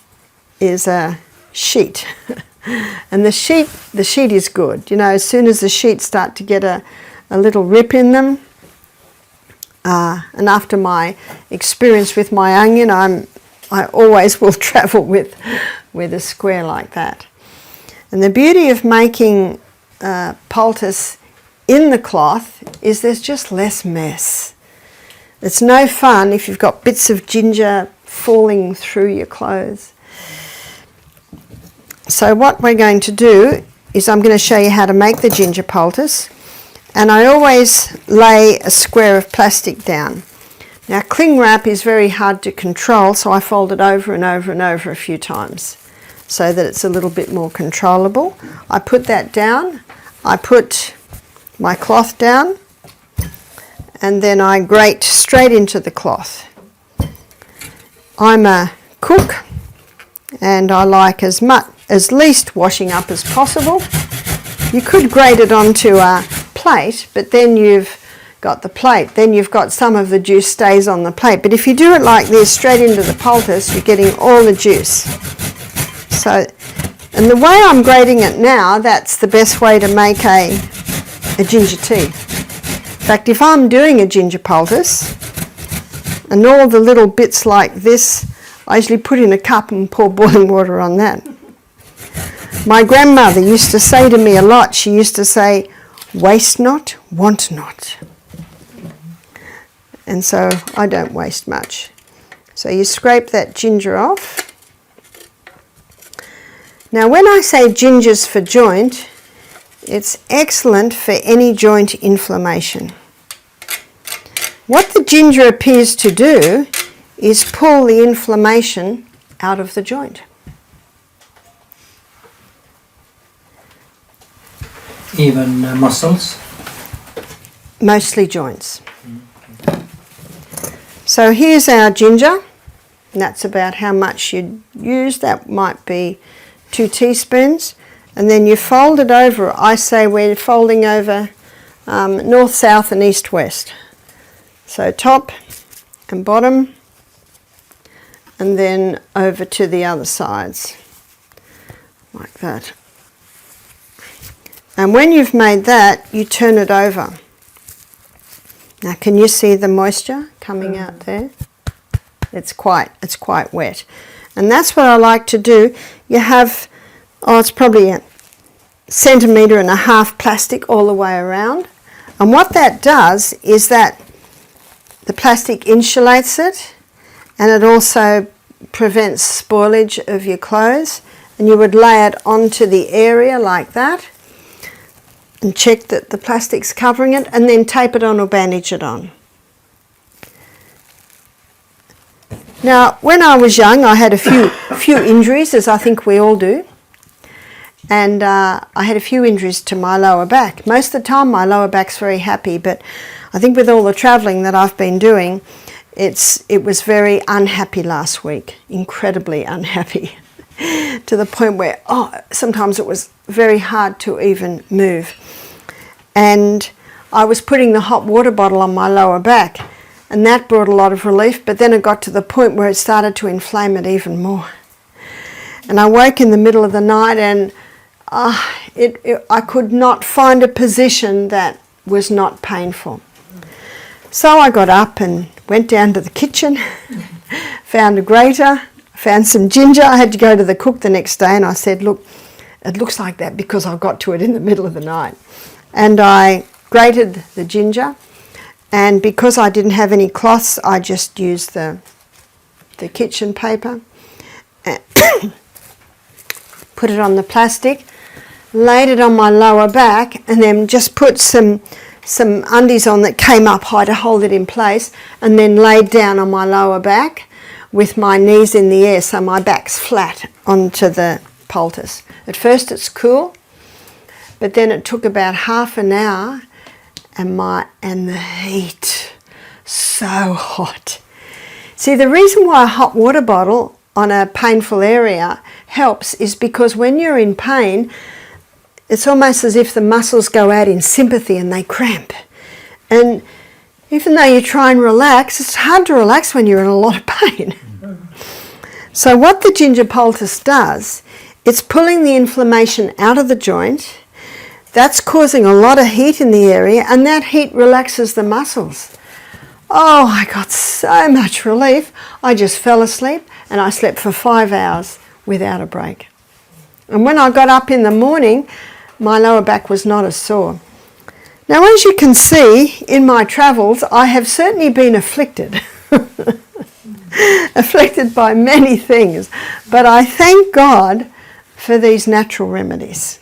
is a sheet. And the sheet is good. You know, as soon as the sheets start to get a little rip in them, and after my experience with my onion, I always will travel with a square like that. And the beauty of making poultice in the cloth is there's just less mess. It's no fun if you've got bits of ginger falling through your clothes. So what we're going to do is I'm going to show you how to make the ginger poultice. And I always lay a square of plastic down. Now cling wrap is very hard to control, so I fold it over and over and over a few times so that it's a little bit more controllable. I put that down, I put my cloth down, and then I grate straight into the cloth. I'm a cook and I like as least washing up as possible. You could grate it onto a plate, but then you've got the plate, then you've got some of the juice stays on the plate. But if you do it like this, straight into the poultice, you're getting all the juice. So, and the way I'm grating it now, that's the best way to make a ginger tea. In fact, if I'm doing a ginger poultice, and all the little bits like this, I usually put in a cup and pour boiling water on that. My grandmother used to say to me a lot, she used to say, waste not, want not. And so I don't waste much. So you scrape that ginger off. Now when I say ginger's for joint, it's excellent for any joint inflammation. What the ginger appears to do is pull the inflammation out of the joint. Even muscles? Mostly joints. So here's our ginger. And that's about how much you'd use. That might be 2 teaspoons. And then you fold it over. I say we're folding over north, south and east, west. So top and bottom, and then over to the other sides, like that. And when you've made that, you turn it over. Now can you see the moisture coming out there? It's quite wet. And that's what I like to do. You have, it's probably 1.5 centimetres plastic all the way around. And what that does is that the plastic insulates it, and it also prevents spoilage of your clothes. And you would lay it onto the area like that and check that the plastic's covering it, and then tape it on or bandage it on. Now, when I was young, I had a few injuries, as I think we all do. And I had a few injuries to my lower back. Most of the time, my lower back's very happy, but I think with all the travelling that I've been doing, it was very unhappy last week, incredibly unhappy, to the point where, sometimes it was very hard to even move. And I was putting the hot water bottle on my lower back, and that brought a lot of relief, but then it got to the point where it started to inflame it even more. And I woke in the middle of the night, and I could not find a position that was not painful. So I got up and went down to the kitchen, found a grater, found some ginger. I had to go to the cook the next day and I said, look, it looks like that because I got to it in the middle of the night. And I grated the ginger, and because I didn't have any cloths, I just used the kitchen paper, and put it on the plastic, laid it on my lower back, and then just put some undies on that came up high to hold it in place, and then laid down on my lower back with my knees in the air so my back's flat onto the poultice. At first it's cool, but then it took about half an hour, and the heat, so hot. See, the reason why a hot water bottle on a painful area helps is because when you're in pain, it's almost as if the muscles go out in sympathy and they cramp. And even though you try and relax, it's hard to relax when you're in a lot of pain. So what the ginger poultice does, it's pulling the inflammation out of the joint. That's causing a lot of heat in the area, and that heat relaxes the muscles. Oh, I got so much relief. I just fell asleep, and I slept for 5 hours without a break. And when I got up in the morning, my lower back was not as sore. Now, as you can see, in my travels, I have certainly been afflicted. Afflicted by many things. But I thank God for these natural remedies.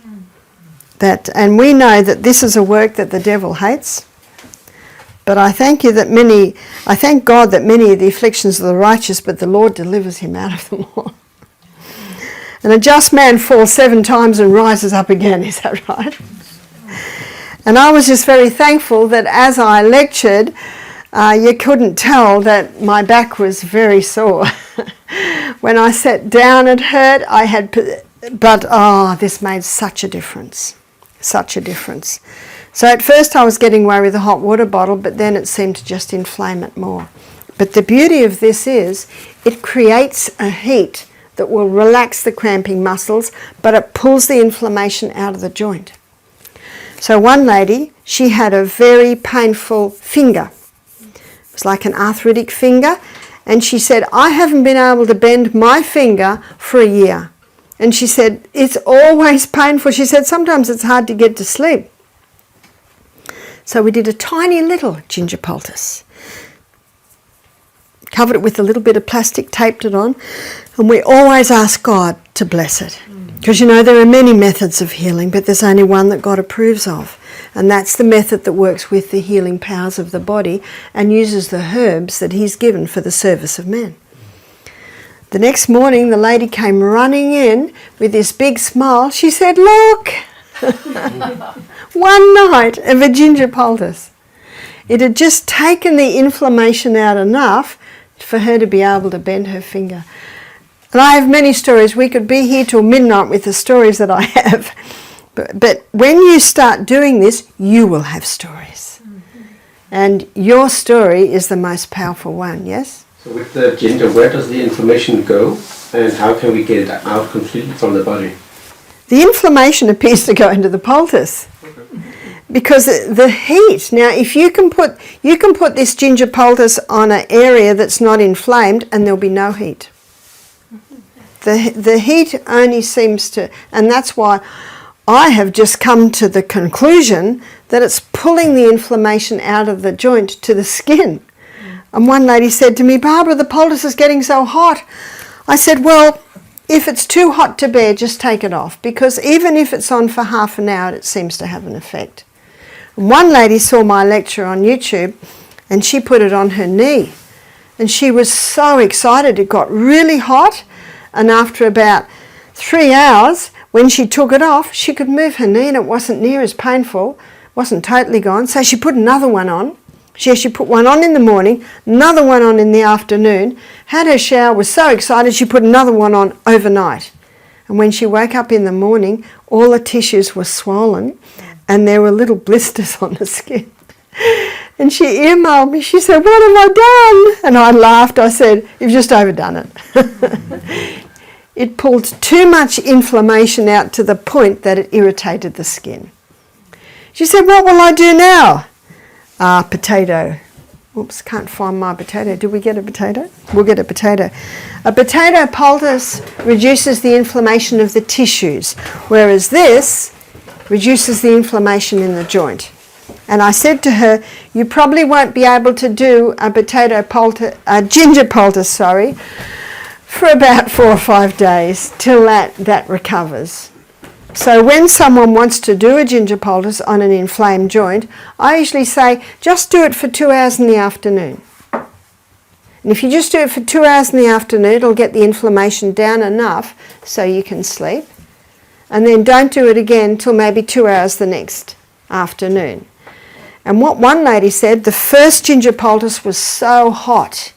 And we know that this is a work that the devil hates. But I thank God that many of the afflictions of the righteous, but the Lord delivers him out of them all. And a just man falls 7 times and rises up again, is that right? And I was just very thankful that as I lectured, you couldn't tell that my back was very sore. When I sat down it hurt, this made such a difference. Such a difference. So at first I was getting away with a hot water bottle, but then it seemed to just inflame it more. But the beauty of this is it creates a heat that will relax the cramping muscles, but it pulls the inflammation out of the joint. So one lady, she had a very painful finger. It was like an arthritic finger, and she said, I haven't been able to bend my finger for a year. And she said, it's always painful. She said, sometimes it's hard to get to sleep. So we did a tiny little ginger poultice. Covered it with a little bit of plastic, taped it on, and we always ask God to bless it. Because there are many methods of healing, but there's only one that God approves of. And that's the method that works with the healing powers of the body and uses the herbs that he's given for the service of men. The next morning, the lady came running in with this big smile. She said, look, 1 night of a ginger poultice. It had just taken the inflammation out enough for her to be able to bend her finger. And I have many stories. We could be here till midnight with the stories that I have. But when you start doing this, you will have stories. Mm-hmm. And your story is the most powerful one, yes? So with the ginger, where does the inflammation go, and how can we get it out completely from the body? The inflammation appears to go into the poultice. Okay. Because the heat, now if you can put this ginger poultice on an area that's not inflamed and there'll be no heat. The heat only seems to, and that's why I have just come to the conclusion that it's pulling the inflammation out of the joint to the skin. And one lady said to me, Barbara, the poultice is getting so hot. I said, well, if it's too hot to bear, just take it off, because even if it's on for half an hour, it seems to have an effect. And one lady saw my lecture on YouTube and she put it on her knee. And she was so excited. It got really hot. And after about 3 hours, when she took it off, she could move her knee and it wasn't near as painful, wasn't totally gone. So she put another one on. She actually put one on in the morning, another one on in the afternoon, had her shower, was so excited she put another one on overnight. And when she woke up in the morning, all the tissues were swollen and there were little blisters on the skin. And she emailed me, she said, what have I done? And I laughed, I said, you've just overdone it. It pulled too much inflammation out to the point that it irritated the skin. She said, what will I do now? Potato Oops, can't find my potato. Did we get a potato? We'll get a potato. A potato poultice reduces the inflammation of the tissues, whereas this reduces the inflammation in the joint. And I said to her, you probably won't be able to do a ginger poultice, for about 4 or 5 days till that recovers. So when someone wants to do a ginger poultice on an inflamed joint, I usually say, just do it for 2 hours in the afternoon. And if you just do it for 2 hours in the afternoon, it'll get the inflammation down enough so you can sleep. And then don't do it again till maybe 2 hours the next afternoon. And what one lady said, the first ginger poultice was so hot.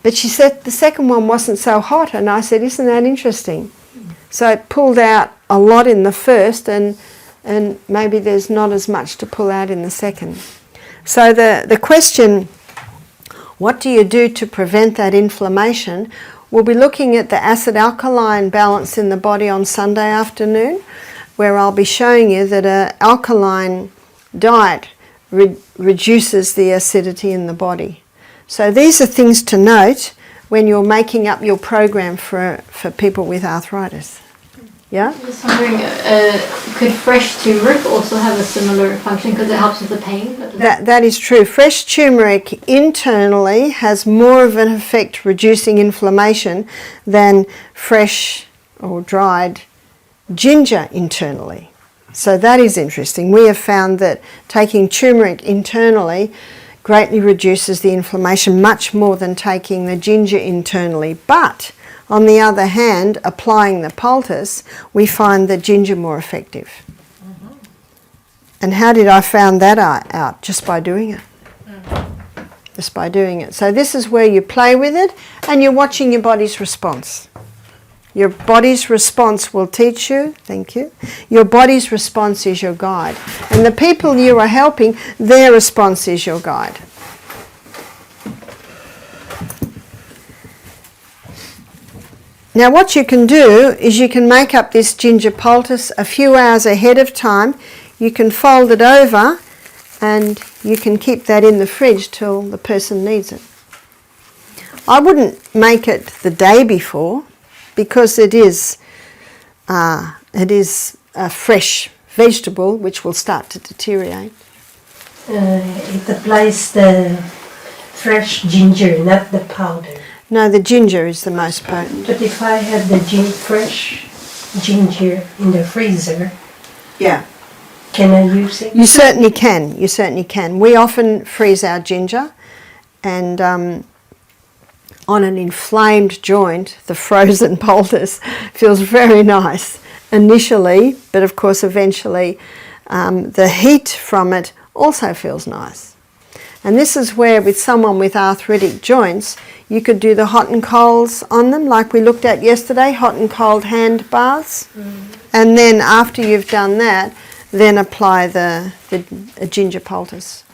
But she said the second one wasn't so hot. And I said, isn't that interesting? So it pulled out a lot in the first, and maybe there's not as much to pull out in the second. So the question, what do you do to prevent that inflammation? We'll be looking at the acid-alkaline balance in the body on Sunday afternoon, where I'll be showing you that an alkaline diet reduces the acidity in the body. So these are things to note when you're making up your program for people with arthritis. Yeah? I'm just wondering, could fresh turmeric also have a similar function because it helps with the pain? That is true. Fresh turmeric internally has more of an effect reducing inflammation than fresh or dried ginger internally. So that is interesting. We have found that taking turmeric internally greatly reduces the inflammation much more than taking the ginger internally. But on the other hand, applying the poultice, we find the ginger more effective. Mm-hmm. And how did I find that out? Just by doing it. Mm-hmm. Just by doing it. So this is where you play with it and you're watching your body's response. Your body's response will teach you, thank you. Your body's response is your guide. And the people you are helping, their response is your guide. Now what you can do is you can make up this ginger poultice a few hours ahead of time. You can fold it over and you can keep that in the fridge till the person needs it. I wouldn't make it the day before because it is a fresh vegetable which will start to deteriorate. It applies the fresh ginger, not the powder. No, the ginger is the most potent. But if I have the fresh ginger in the freezer, yeah, can I use it? You certainly can. You certainly can. We often freeze our ginger, and on an inflamed joint, the frozen poultice feels very nice initially, but of course eventually the heat from it also feels nice. And this is where with someone with arthritic joints, you could do the hot and colds on them, like we looked at yesterday, hot and cold hand baths. And then after you've done that, then apply the ginger poultice.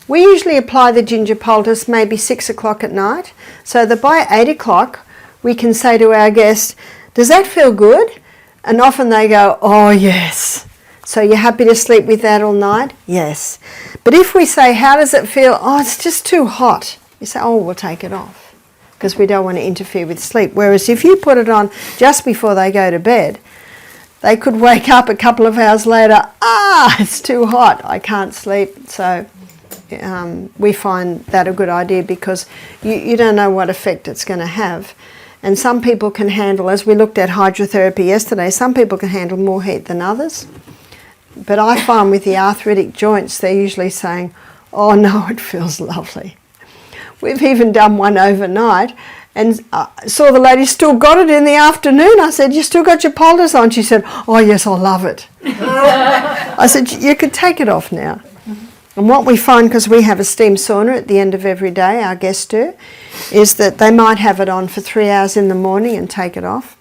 We usually apply the ginger poultice maybe 6 o'clock at night, so that by 8 o'clock we can say to our guest, does that feel good? And often they go, oh yes. So you're happy to sleep with that all night? Yes. But if we say, how does it feel? Oh, it's just too hot. You say, oh, we'll take it off because we don't want to interfere with sleep. Whereas if you put it on just before they go to bed, they could wake up a couple of hours later, it's too hot, I can't sleep. So we find that a good idea because you don't know what effect it's going to have. And some people can handle, as we looked at hydrotherapy yesterday, some people can handle more heat than others. But I find with the arthritic joints, they're usually saying, oh no, it feels lovely. We've even done one overnight and saw the lady still got it in the afternoon. I said, you still got your poultice on? She said, oh yes, I love it. I said, you could take it off now. And what we find, because we have a steam sauna at the end of every day, our guests do, is that they might have it on for 3 hours in the morning and take it off.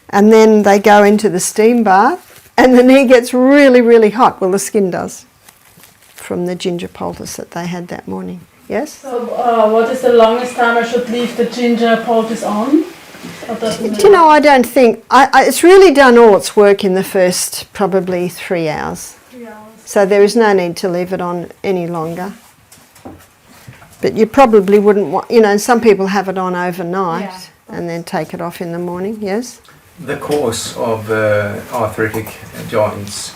And then they go into the steam bath and the knee gets really, really hot. Well, the skin does from the ginger poultice that they had that morning. Yes? So what is the longest time I should leave the ginger poultice on? Do you know, I don't think, it's really done all its work in the first probably 3 hours. 3 hours. So there is no need to leave it on any longer. But you probably wouldn't want, you know, some people have it on overnight and then take it off in the morning, yes? The cause of arthritic joints,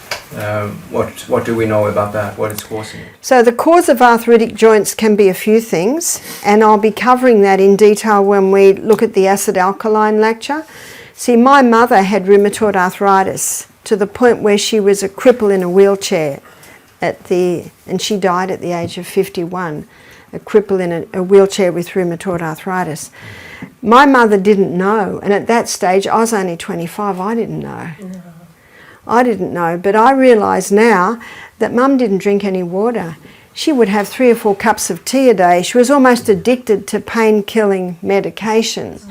what do we know about that? What is causing it? So the cause of arthritic joints can be a few things, and I'll be covering that in detail when we look at the acid-alkaline lecture. See, my mother had rheumatoid arthritis to the point where she was a cripple in a wheelchair and she died at the age of 51, a cripple in a wheelchair with rheumatoid arthritis. My mother didn't know, and at that stage, I was only 25, I didn't know. No. I didn't know, but I realise now that Mum didn't drink any water. She would have 3 or 4 cups of tea a day. She was almost addicted to pain-killing medications.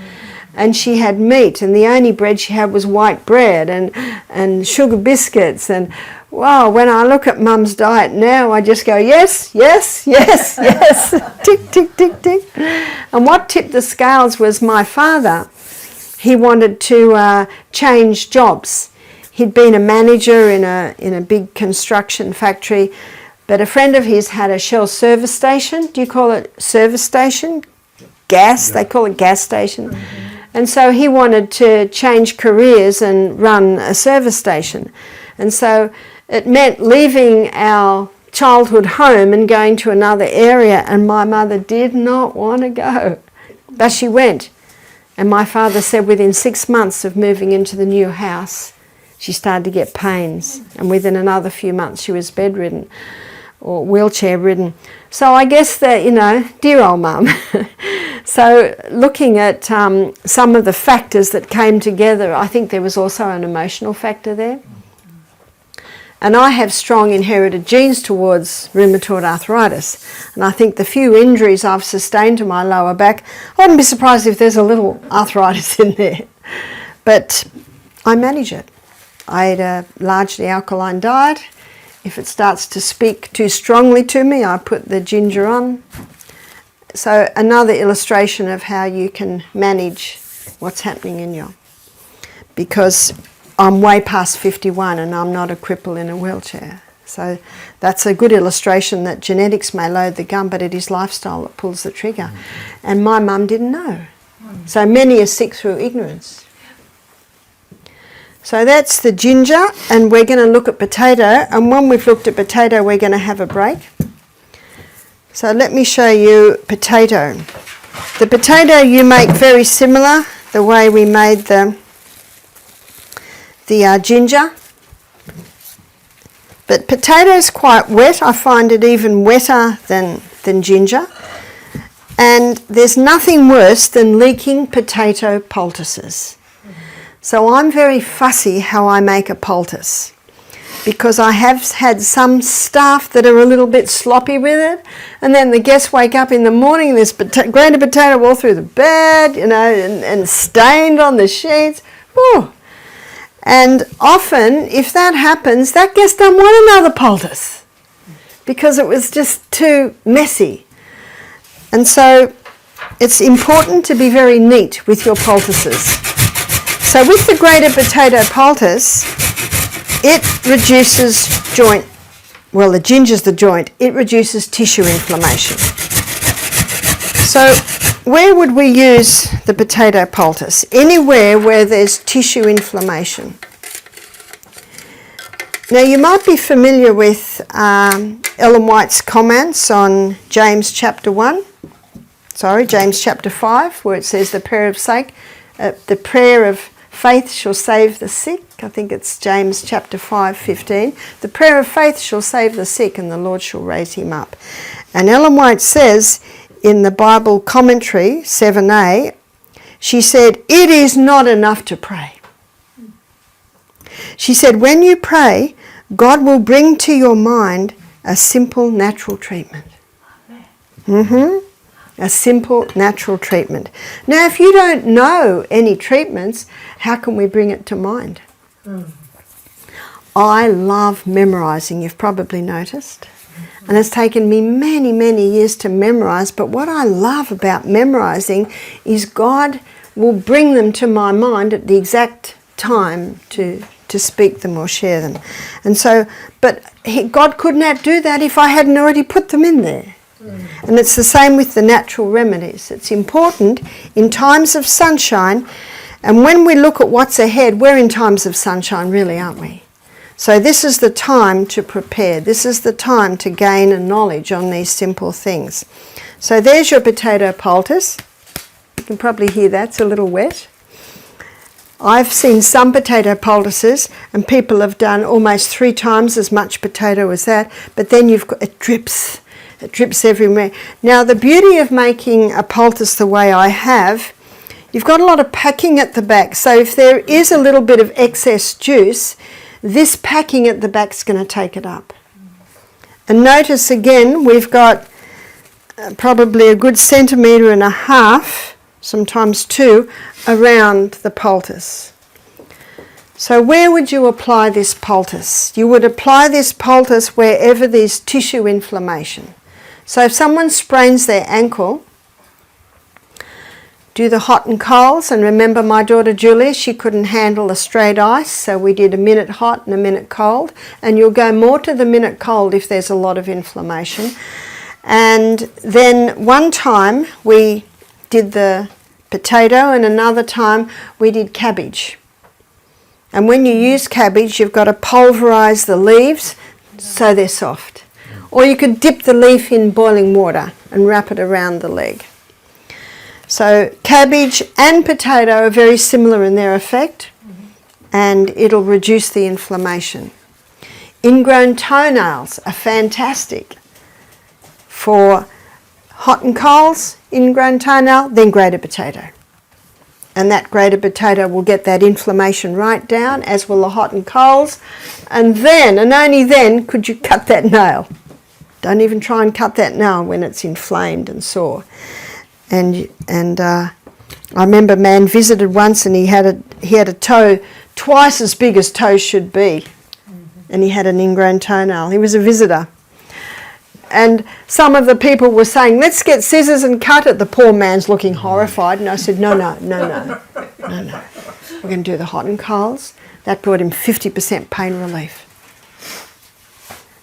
And she had meat, and the only bread she had was white bread and sugar biscuits. And wow, when I look at Mum's diet now, I just go, yes, yes, yes, yes, tick, tick, tick, tick. And what tipped the scales was my father. He wanted to change jobs. He'd been a manager in a big construction factory, but a friend of his had a Shell service station. Do you call it service station? Gas, they call it gas station. And so he wanted to change careers and run a service station. And so it meant leaving our childhood home and going to another area, and my mother did not want to go. But she went. And my father said within 6 months of moving into the new house, she started to get pains, and within another few months she was bedridden or wheelchair ridden. So I guess that, you know, dear old Mum. So looking at some of the factors that came together, I think there was also an emotional factor there. And I have strong inherited genes towards rheumatoid arthritis. And I think the few injuries I've sustained to my lower back, I wouldn't be surprised if there's a little arthritis in there. But I manage it. I eat a largely alkaline diet. If it starts to speak too strongly to me, I put the ginger on. So another illustration of how you can manage what's happening in you. Because I'm way past 51 and I'm not a cripple in a wheelchair. So that's a good illustration that genetics may load the gun, but it is lifestyle that pulls the trigger. And my mum didn't know. So many are sick through ignorance. So that's the ginger, and we're going to look at potato, and when we've looked at potato we're going to have a break. So let me show you potato. The potato you make very similar, the way we made the ginger. But potato's quite wet. I find it even wetter than ginger. And there's nothing worse than leaking potato poultices. So I'm very fussy how I make a poultice, because I have had some staff that are a little bit sloppy with it, and then the guests wake up in the morning and there's grain of potato all through the bed, you know, and stained on the sheets. Ooh. And often, if that happens, that guest doesn't want another poultice because it was just too messy. And so it's important to be very neat with your poultices. So with the grated potato poultice, it reduces joint, well, the ginger's the joint, it reduces tissue inflammation. So where would we use the potato poultice? Anywhere where there's tissue inflammation. Now you might be familiar with Ellen White's comments on James chapter 5, where it says the prayer of faith shall save the sick. I think it's James chapter 5:15. The prayer of faith shall save the sick, and the Lord shall raise him up. And Ellen White says in the Bible commentary 7a, she said, it is not enough to pray. She said, when you pray, God will bring to your mind a simple natural treatment. A simple natural treatment. Now, if you don't know any treatments, how can we bring it to mind? I love memorising, you've probably noticed. And it's taken me many, many years to memorise, but what I love about memorising is God will bring them to my mind at the exact time to speak them or share them. And so, but God could not do that if I hadn't already put them in there. And it's the same with the natural remedies. It's important in times of sunshine, and when we look at what's ahead, we're in times of sunshine really, aren't we? So this is the time to prepare. This is the time to gain a knowledge on these simple things. So there's your potato poultice. You can probably hear that's a little wet. I've seen some potato poultices and people have done almost 3 times as much potato as that, but then it drips everywhere. Now the beauty of making a poultice the way I have, you've got a lot of packing at the back, so if there is a little bit of excess juice, this packing at the back is going to take it up. And notice again, we've got probably a good 1.5 centimetres, sometimes 2, around the poultice. So where would you apply this poultice? You would apply this poultice wherever there's tissue inflammation. So if someone sprains their ankle, do the hot and colds. And remember my daughter Julia, she couldn't handle the straight ice, so we did a minute hot and a minute cold. And you'll go more to the minute cold if there's a lot of inflammation. And then one time we did the potato and another time we did cabbage. And when you use cabbage, you've got to pulverize the leaves so they're soft. Or you could dip the leaf in boiling water and wrap it around the leg. So cabbage and potato are very similar in their effect, and it'll reduce the inflammation. Ingrown toenails are fantastic for hot and colds, ingrown toenail, then grated potato. And that grated potato will get that inflammation right down, as will the hot and colds. And then, and only then, could you cut that nail. Don't even try and cut that nail when it's inflamed and sore. And I remember a man visited once, and he had a toe twice as big as toes should be, and he had an ingrown toenail. He was a visitor, and some of the people were saying, "Let's get scissors and cut it." The poor man's looking horrified, and I said, "No. We're going to do the hot and colds." That brought him 50% pain relief.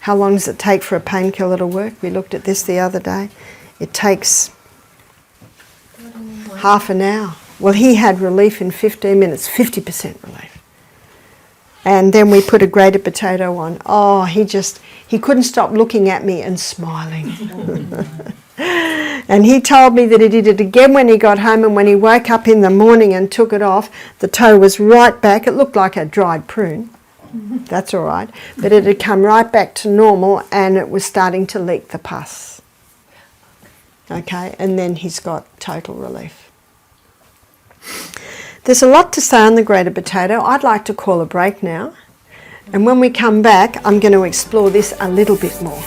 How long does it take for a painkiller to work? We looked at this the other day. It takes half an hour. Well, he had relief in 15 minutes, 50% relief. And then we put a grated potato on. Oh, he couldn't stop looking at me and smiling. And he told me that he did it again when he got home, and when he woke up in the morning and took it off, the toe was right back. It looked like a dried prune. That's all right. But it had come right back to normal, and it was starting to leak the pus. Okay, and then he's got total relief. There's a lot to say on the grated potato. I'd like to call a break now. And when we come back, I'm going to explore this a little bit more.